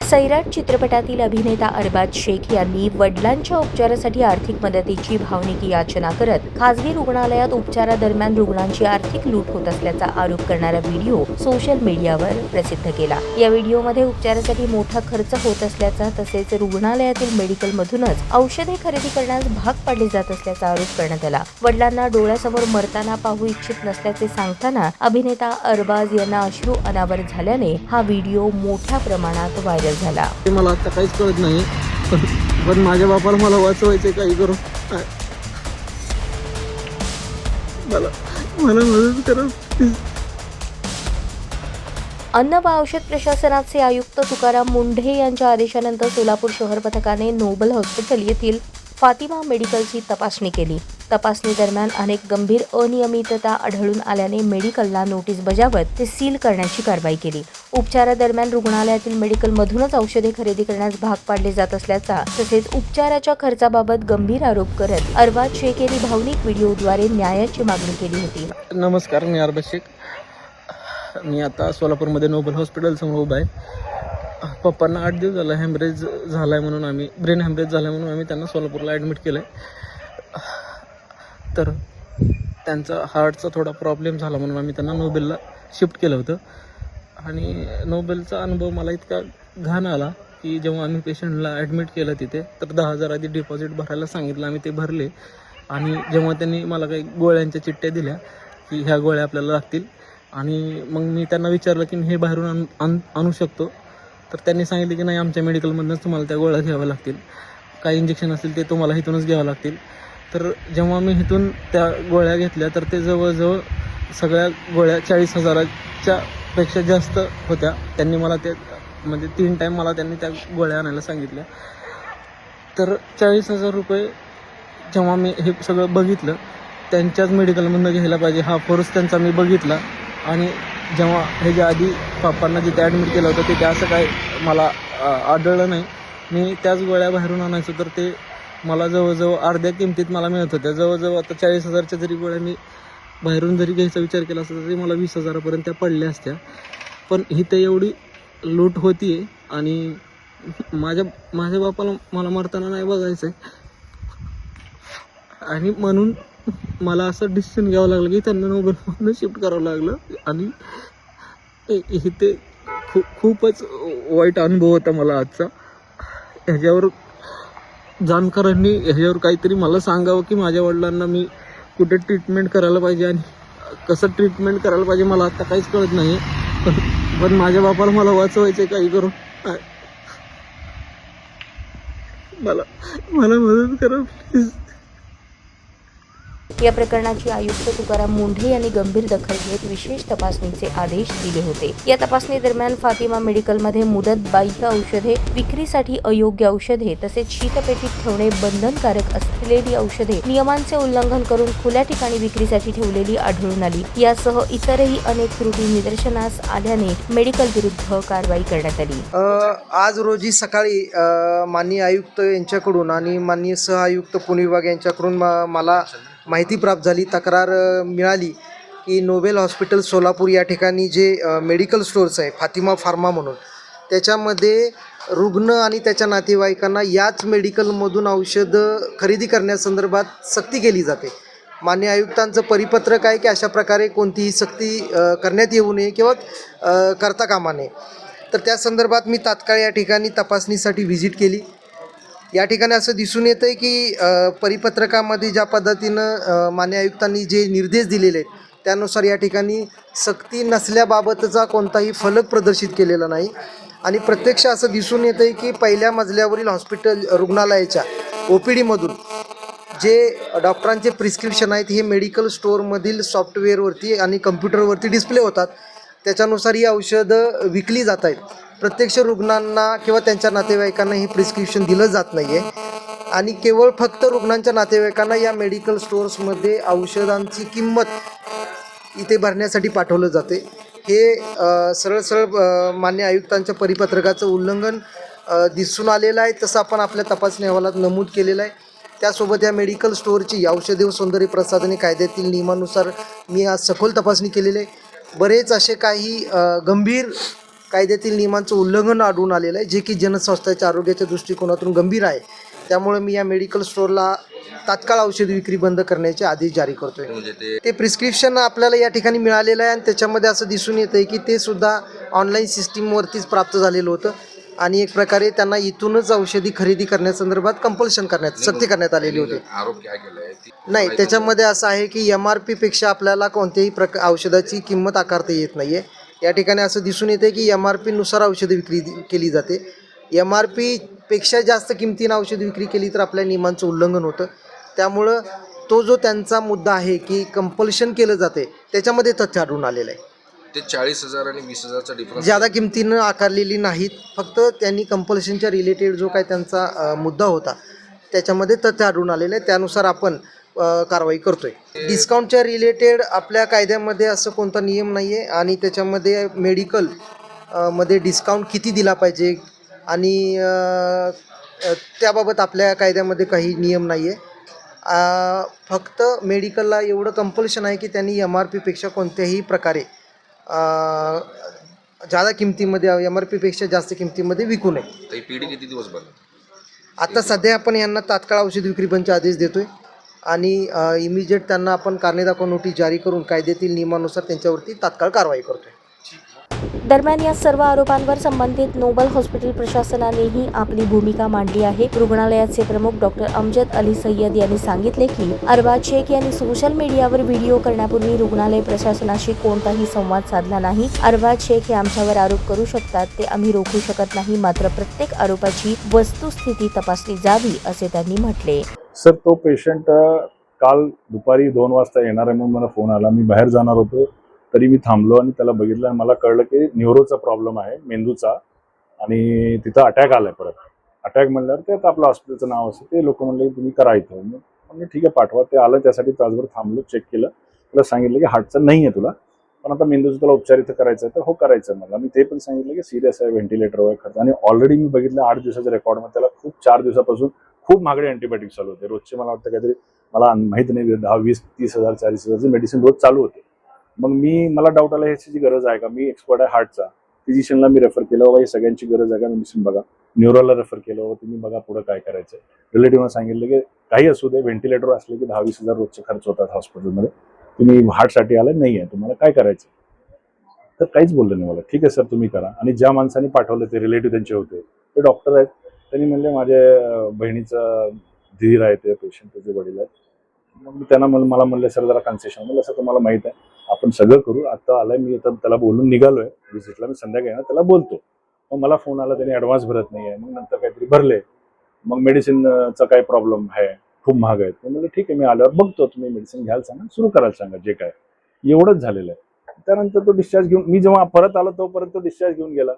सैराट चित्रपटातील अभिनेता अरबाज शेख यांनी वडिलांच्या उपचारासाठी आर्थिक मदतीची भावनिक याचना करत खासगी रुग्णालयात उपचारादरम्यान रुग्णांची आर्थिक लूट होत असल्याचा आरोप करणारा व्हिडिओ सोशल मीडियावर प्रसिद्ध केला। या व्हिडिओमध्ये उपचारासाठी मोठा खर्च होत असल्याचा तसेच रुग्णालयातील मेडिकलमधूनच औषधे खरेदी करण्यास भाग पाडले जात असल्याचा आरोप करण्यात आला। वडिलांना डोळ्यासमोर मरताना पाहू इच्छित नसल्याचे सांगताना अभिनेता अरबाज यांना अश्रू अनावर झाल्याने हा व्हिडिओ मोठ्या प्रमाणात व्हायरल झाला। मला आता काहीच कळत नाही, पण माझ्या बापाला मला वाचवायचे काही करून मला मदत करा। अन्न व औषध प्रशासनाचे आयुक्त तुकाराम मुंढे यांच्या आदेशानंतर सोलापूर शहर पथकाने नोबल हॉस्पिटल येथील फातिमा मेडिकलची तपासणी केली। तपासणी दरम्यान अनेक गंभीर अनियमितता आढळून आल्याने मेडिकलला नोटीस बजावत ते सील करण्याची कारवाई केली। उपचारादरम्यान रुग्णालयातील मेडिकलमधूनच औषधे खरेदी करण्यास भाग पाडले जात असल्याचा तसेच उपचाराच्या खर्चाबाबत गंभीर आरोप करत अरबाज शेख यांनी भावनिक व्हिडिओद्वारे न्यायाची मागणी केली होती। नमस्कार, मी अरबाज शेख। मी आता सोलापूरमध्ये नोबल हॉस्पिटल समोर उभा आहे। पप्पांना 8 दिवस झाला हॅमरेज झालाय म्हणून ब्रेन हॅमरेज झालाय म्हणून आम्ही त्यांना सोलापूरला ॲडमिट केलं आहे। तर त्यांचा हार्टचा थोडा प्रॉब्लेम झाला म्हणून आम्ही त्यांना नोबेलला शिफ्ट केलं होतं। आणि नोबेलचा अनुभव मला इतका घाण आला की जेव्हा आम्ही पेशंटला ॲडमिट केलं तिथे तर 10,000 आधी डिपॉझिट भरायला सांगितलं, आम्ही ते भरले। आणि जेव्हा त्यांनी मला काही गोळ्यांच्या चिठ्ठ्या दिल्या की ह्या गोळ्या आपल्याला लागतील आणि मग मी त्यांना विचारलं की मी हे बाहेरून आणू शकतो, तर त्यांनी सांगितले की नाही, आमच्या मेडिकलमधूनच तुम्हाला त्या गोळ्या घ्याव्या लागतील, काही इंजेक्शन असतील ते तुम्हाला इथूनच घ्यावं लागतील। तर जेव्हा मी इथून त्या गोळ्या घेतल्या तर ते जवळजवळ सगळ्या गोळ्या 40,000च्या पेक्षा जास्त होत्या। त्यांनी मला ते म्हणजे 3 टाईम मला त्यांनी त्या गोळ्या आणायला सांगितल्या। तर 40,000 रुपये जेव्हा मी हे सगळं बघितलं, त्यांच्याच मेडिकलमधून घ्यायला पाहिजे हा फोर्स त्यांचा मी बघितला। आणि जेव्हा ह्याच्या आधी पप्पांना जिथे ॲडमिट केलं होतं तिथे असं काय मला आढळलं नाही। मी त्याच गोळ्या बाहेरून आणायचो तर ते मला जवळजवळ अर्ध्या किमतीत मला मिळत होत्या। जवळजवळ आता 40,000च्या जरी गोळ्या मी बाहेरून जरी घ्यायचा विचार केला असता तरी मला 20,000पर्यंत त्या पडल्या असत्या। पण इथे एवढी लूट होती आहे आणि माझ्या बापाला मला मरताना नाही बघायचं आहे आणि म्हणून मला असं डिसिजन घ्यावं लागलं की त्यांना नोबेलमधून शिफ्ट करावं लागलं। आणि इथे खूपच वाईट अनुभव होता मला आजचा। ह्याच्यावर जाणकारांनी ह्याच्यावर काहीतरी मला सांगावं की माझ्या वडिलांना मी कुठे ट्रीटमेंट करायला पाहिजे आणि कसं ट्रीटमेंट करायला पाहिजे। मला आता काहीच कळत नाही, पण माझ्या बापाला मला वाचवायचं आहे काही करून मला मदत करा प्लीज। या प्रकरणाची आयुक्त तुकाराम मुंढे यांनी गंभीर दखल घेत विशेष तपासणीचे आदेश दिले होते। या तपासणी दरम्यान फातिमा मेडिकलमध्ये मुदत बाह्य औषधे, विक्रीसाठी अयोग्य औषधे तसेच शीतपेटीत ठेवणे बंधनकारक असलेली औषधे नियमांचे उल्लंघन करून खुल्या ठिकाणी विक्रीसाठी ठेवलेली आढळून आली। यासह इतरही अनेक त्रुटी निदर्शनास आल्याने मेडिकल विरुद्ध कारवाई करण्यात आली। आज रोजी सकाळी माननीय आयुक्त यांच्याकडून आणि माननीय सह आयुक्त पुणे विभाग यांच्याकडून मला माहिती प्राप्त झाली, तक्रार मिळाली की नोबेल हॉस्पिटल सोलापूर या ठिकाणी जे मेडिकल स्टोअर्स आहे फातिमा फार्मा म्हणून, त्याच्यामध्ये रुग्ण आणि त्याच्या नातेवाईकांना याच मेडिकलमधून औषधं खरेदी करण्यासंदर्भात सक्ती केली जाते। माननीय आयुक्तांचं परिपत्रक आहे की अशा प्रकारे कोणतीही सक्ती करण्यात येऊ नये किंवा करता कामा नये। तर त्या संदर्भात मी तात्काळ या ठिकाणी तपासणीसाठी व्हिजिट केली। या ठिकाणी असं दिसून येतं आहे की परिपत्रकामध्ये ज्या पद्धतीनं माननीय आयुक्तांनी जे निर्देश दिलेले आहेत त्यानुसार या ठिकाणी सक्ती नसल्याबाबतचा कोणताही फलक प्रदर्शित केलेला नाही। आणि प्रत्यक्ष असं दिसून येतं आहे की पहिल्या मजल्यावरील हॉस्पिटल रुग्णालयाच्या OPDमधून जे डॉक्टरांचे प्रिस्क्रिप्शन आहेत हे मेडिकल स्टोअरमधील सॉफ्टवेअरवरती आणि कम्प्युटरवरती डिस्प्ले होतात, त्याच्यानुसार ही औषधं विकली जात आहेत। प्रत्यक्ष रुग्णांना किंवा त्यांच्या नातेवाईकांना हे प्रिस्क्रिप्शन दिलं जात नाही आहे आणि केवळ फक्त रुग्णांच्या नातेवाईकांना या मेडिकल स्टोअर्समध्ये औषधांची किंमत इथे भरण्यासाठी पाठवलं जाते। हे सरळ मान्य आयुक्तांच्या परिपत्रकाचं उल्लंघन दिसून आलेलं आहे, तसं आपण आपल्या तपासणी अहवालात नमूद केलेलं आहे। त्यासोबत या मेडिकल स्टोअरची औषधे व सौंदर्य प्रसाधने कायद्यातील नियमानुसार मी आज सखोल तपासणी केलेली आहे। बरेच असे काही गंभीर कायद्यातील नियमांचं उल्लंघन आढळून आलेलं आहे, जे की जनस्वास्थ्याच्या आरोग्याच्या दृष्टिकोनातून गंभीर आहे. त्यामुळे मी या मेडिकल स्टोअरला तात्काळ औषध विक्री बंद करण्याचे आदेश जारी करतोय. ते प्रिस्क्रिप्शन आपल्याला या ठिकाणी मिळालेलं आहे आणि त्याच्यामध्ये असं दिसून येतं आहे की ते सुद्धा ऑनलाईन सिस्टीमवरतीच प्राप्त झालेलं होतं आणि एक प्रकारे त्यांना इथूनच औषधी खरेदी करण्यासंदर्भात कंपल्शन करण्यात सक्ती करण्यात आलेली होती. आरोप काय केलाय नाही, त्याच्यामध्ये असं आहे की MRP पेक्षा आपल्याला कोणत्याही औषधाची किंमत आकारता येत नाही आहे. या ठिकाणी असं दिसून येते की MRP नुसार औषध विक्री केली जाते. MRP पेक्षा जास्त किमतीनं औषध विक्री केली तर आपल्या नियमांचं उल्लंघन होतं. त्यामुळं तो जो त्यांचा मुद्दा आहे की कंपल्शन केलं जाते त्याच्यामध्ये तथ्य आढळून आलेलं आहे. ते 40,000 आणि 20,000चा डिफरन्स ज्यादा किमतीनं आकारलेली नाहीत, फक्त त्यांनी कंपल्शनच्या रिलेटेड जो काय त्यांचा मुद्दा होता त्याच्यामध्ये तथ्य आढळून आलेलं आहे. त्यानुसार आपण कारवाई करतोय. डिस्काउंटच्या रिलेटेड आपल्या कायद्यामध्ये असं कोणता नियम नाही आहे आणि त्याच्यामध्ये मेडिकल मध्ये डिस्काउंट किती दिला पाहिजे आणि त्याबाबत आपल्या कायद्यामध्ये काही नियम नाही आहे. फक्त मेडिकलला एवढं कंपल्शन आहे की त्यांनी MRP पेक्षा कोणत्याही प्रकारे जादा किमतीमध्ये MRP पेक्षा जास्त किमतीमध्ये विकू नये. ही पिढी किती दिवस बंद? आता सध्या आपण यांना तात्काळ औषध विक्री बंदचे आदेश देतोय आणि इमिजिएट त्यांना आपण कारणे दाखवा नोटीस जारी करून कायद्यातील नियमानुसार त्यांच्यावरती तात्काळ कारवाई करतोय. दरम्यान या सर्व आरोपांवर संबंधित नोबल हॉस्पिटल प्रशासनानेही आपली भूमिका मांडली आहे. रुग्णालयाचे प्रमुख डॉक्टर अमजद अली सय्यद यांनी सांगितले की अरबाज शेख यांनी सोशल मीडियावर व्हिडिओ करण्यापूर्वी रुग्णालय प्रशासनाशी कोणताही संवाद साधला नाही. अरबाज शेख हे आमच्यावर आरोप करू शकतात, ते आम्ही रोखू शकत नाही. मात्र प्रत्येक आरोपाची वस्तुस्थिती तपासली जावी असे त्यांनी म्हटले. सर, तो पेशंट काल दुपारी 2 वाजता येणार आहे म्हणून मला फोन आला. मी बाहेर जाणार होतो तरी मी थांबलो आणि त्याला बघितलं आणि मला कळलं की न्यूरोचा प्रॉब्लेम आहे, मेंदूचा, आणि तिथं अटॅक आलाय. परत अटॅक म्हणल्यावर ते आता आपलं हॉस्पिटलचं नाव असतं, ते लोक म्हणले तुम्ही करा इथं. म्हणजे ठीक आहे पाठवा. ते आलं, त्यासाठी तासभर थांबलो, चेक केलं, त्याला सांगितलं की हार्टचं नाही आहे तुला, पण आता मेंदूचं तुला उपचार इथं करायचं आहे तर हो करायचं आहे. मला मी ते पण सांगितलं की सिरियस आहे, व्हेंटिलेटर आहे खर्च. आणि ऑलरेडी मी बघितलं 8 दिवसाच्या रेकॉर्डमध्ये त्याला खूप 4 दिवसापासून खूप महागडे अँटीबायोटिक चालू होते. रोजचे मला वाटतं काहीतरी, मला माहिती नाही, 10, 20, 30,000, 40,000चे मेडिसिन रोज चालू होते. मग मला डाऊट आला ह्याची गरज आहे का. मी एक्सपर्ट आहे हार्टचा, फिजिशियनला मी रेफर केलं, बाबा ही सगळ्यांची गरज आहे का मेडिसिन बघा. न्यूरोला रेफर केलं, बाबा तुम्ही बघा पुढं काय करायचं. रिलेटिव्हला सांगितलं की काही असू दे, व्हेंटिलेटर असले की 10-20,000 रोजचे खर्च होतात हॉस्पिटलमध्ये, तुम्ही हार्टसाठी आले नाही आहे, तुम्हाला काय करायचं. तर काहीच बोललं नाही मला. ठीक आहे सर तुम्ही करा. आणि ज्या माणसांनी पाठवलं ते रिलेटिव्ह त्यांचे होते, ते डॉक्टर आहेत. त्यांनी म्हणले माझ्या बहिणीचा धीर आहे, ते पेशंट त्याचे वडील आहेत. मग त्यांना मला म्हणले सर जरा कन्सेशन. म्हणलं असं तुम्हाला माहीत आहे आपण सगळं करू. आता आलाय मी, आता त्याला बोलून निघालोय व्हिजिटला, मी संध्याकाळी ना त्याला बोलतो. मग मला फोन आला, त्यांनी ॲडव्हान्स भरत नाही आहे. मग नंतर काहीतरी भरले. मग मेडिसिनचा काय प्रॉब्लेम आहे, खूप महाग आहेत. मी म्हणलं ठीक आहे, मी आल्यावर बघतो, तुम्ही मेडिसिन घ्यायला सांगा, सुरू करायला सांगा, जे काय. एवढंच झालेलं आहे. त्यानंतर तो डिस्चार्ज घेऊन, मी जेव्हा परत आलो तोपर्यंत तो डिस्चार्ज घेऊन गेला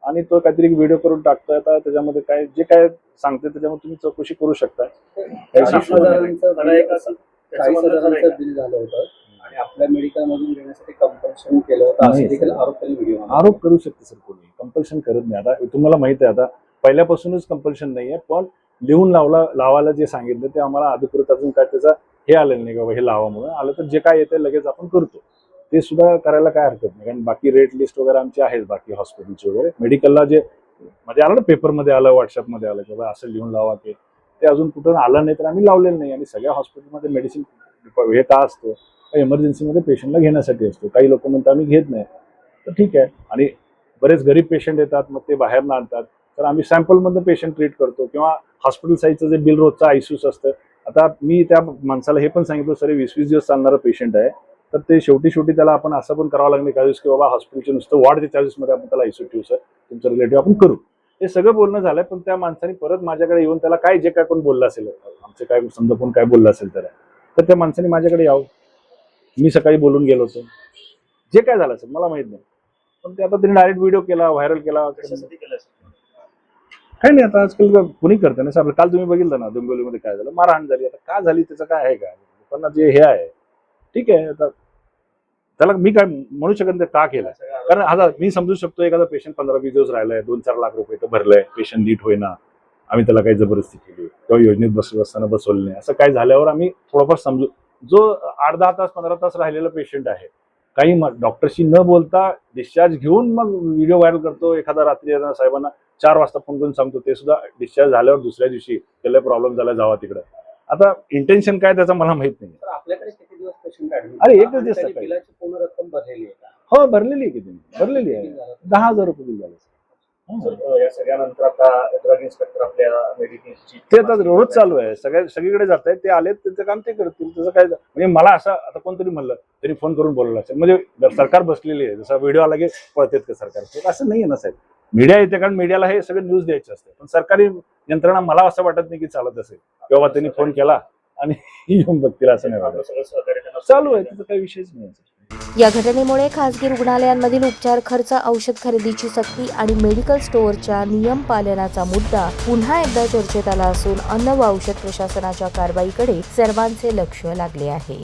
आणि तो काहीतरी व्हिडिओ करून टाकतोय. आता त्याच्यामध्ये काय जे काय सांगते त्याच्यामध्ये तुम्ही चौकशी करू शकता. 40,000चं बिल झालं होतं आणि आपल्या मेडिकल मधून घेण्यासाठी कंपल्शन केलं होतं असे देखील आरोप त्यांनी व्हिडिओ आरोप करू शकते सर, कोणी कंपल्शन करत नाही. आता तुम्हाला माहित आहे, आता पहिल्यापासूनच कंपल्शन नाही आहे, पण लिहून लावायला जे सांगितलं ते आम्हाला अधिकृत अजून काय त्याचा हे आलेलं नाही बाबा हे लावामुळे आलं, तर जे काय येतं लगेच आपण करतो. ते सुद्धा करायला काय हरकत नाही, कारण बाकी रेट लिस्ट वगैरे आमची आहेत बाकी हॉस्पिटलची वगैरे. मेडिकलला जे म्हणजे आलं ना, पेपरमध्ये आलं, व्हॉट्सअपमध्ये आलं की बाबा असं लिहून लावा, की ते अजून कुठं आलं नाही तर आम्ही लावलेलं नाही. आणि सगळ्या हॉस्पिटलमध्ये मेडिसिन हे का असतो, एमर्जन्सीमध्ये पेशंटला घेण्यासाठी असतो. काही लोक म्हणतात आम्ही घेत नाही, तर ठीक आहे. आणि बरेच गरीब पेशंट येतात, मग ते बाहेरनं आणतात, तर आम्ही सॅम्पलमधनं पेशंट ट्रीट करतो. किंवा हॉस्पिटल साईजचं जे बिल रोजचं आयसीयूच असतं. आता मी त्या माणसाला हे पण सांगितलं सर 20-20 दिवस चालणारं पेशंट आहे, तर ते शेवटी त्याला आपण असं पण करावं लागणार काही दिवस की बाबा हॉस्पिटलचे नुसतं वॉर्डच्या चार्जेसमध्ये आपण त्याला आयसीयू ठेवू सर, तुमचं रिलेटिव्ह आपण करू. हे सगळं बोलणं झालंय. पण त्या माणसाने परत माझ्याकडे येऊन त्याला काय जे काय कोण बोललं असेल, आमचे काय समजा कोण काय बोललं असेल तर त्या माणसाने माझ्याकडे यावं. मी सकाळी बोलून गेलो होतो, जे काय झालं असेल मला माहित नाही, पण ते आता त्यांनी डायरेक्ट व्हिडिओ केला, व्हायरल केला. काय नाही, आता आजकाल कुणी करते ना सर. काल तुम्ही बघितलं ना डोंबिवलीमध्ये काय झालं, मारहाण झाली. आता का झाली त्याचं काय आहे का, पण जे हे आहे ठीक आहे. आता त्याला मी काय म्हणू शकत नाही का केलं, कारण आता मी समजू शकतो एखादा पेशंट 15-20 दिवस राहिलाय, 2-4 लाख रुपये तर भरलाय, पेशंट नीट होईना, आम्ही त्याला काही जबरदस्ती केली किंवा योजनेत बसताना बसवलं नाही, असं काय झाल्यावर आम्ही थोडंफार समजू. जो 8-10 तास 15 तास राहिलेला पेशंट आहे काही डॉक्टरशी न बोलता डिस्चार्ज घेऊन मग व्हिडिओ व्हायरल करतो. एखादा रात्री साहेबांना 4 वाजता फोन करून सांगतो, ते सुद्धा डिस्चार्ज झाल्यावर दुसऱ्या दिवशी त्याला प्रॉब्लेम झाला, जावा तिकडे. आता इंटेन्शन काय त्याचं मला माहित नाही. तर आपल्याकडे किती दिवस पेशंट ऍडमिट? अरे, एकच दिवस सकाळी. बिलाची पूर्ण रक्कम भरलेली आहे का? हो, भरलेली आहे. किती भरलेली आहे? 10,000 रुपये बिल झालं. या सगळ्यानंतर आता ड्रग इन्स्पेक्टर आपल्या मेडिकेशनची ते आता रोज चालू आहे, सगळीकडे जात आहेत. ते आलेत, त्यांचं काम ते करतील. त्याचं काय म्हणजे मला असं आता कोणतरी म्हणलं तरी फोन करून बोलवलं असेल, म्हणजे सरकार बसलेली आहे, जसा व्हिडिओ आला की पळतेत का सरकार? असं नाही आहे ना साहेब. मीडिया येते, कारण मीडियाला हे सगळं न्यूज द्यायचे असते. पण सरकारी यंत्रणा मला असं वाटत नाही की चालत असेल किंवा त्यांनी फोन केला आणि येऊन बघतील, असं नाही वाटत. चालू आहे, त्याचा काही विषयच नाही. या घटनेमुळे खासगी रुग्णालयांमधील उपचार खर्च, औषध खरेदीची सक्ती आणि मेडिकल स्टोअरच्या नियम पालनाचा मुद्दा पुन्हा एकदा चर्चेत आला असून अन्न व औषध प्रशासनाच्या कारवाईकडे सर्वांचे लक्ष लागले आहे.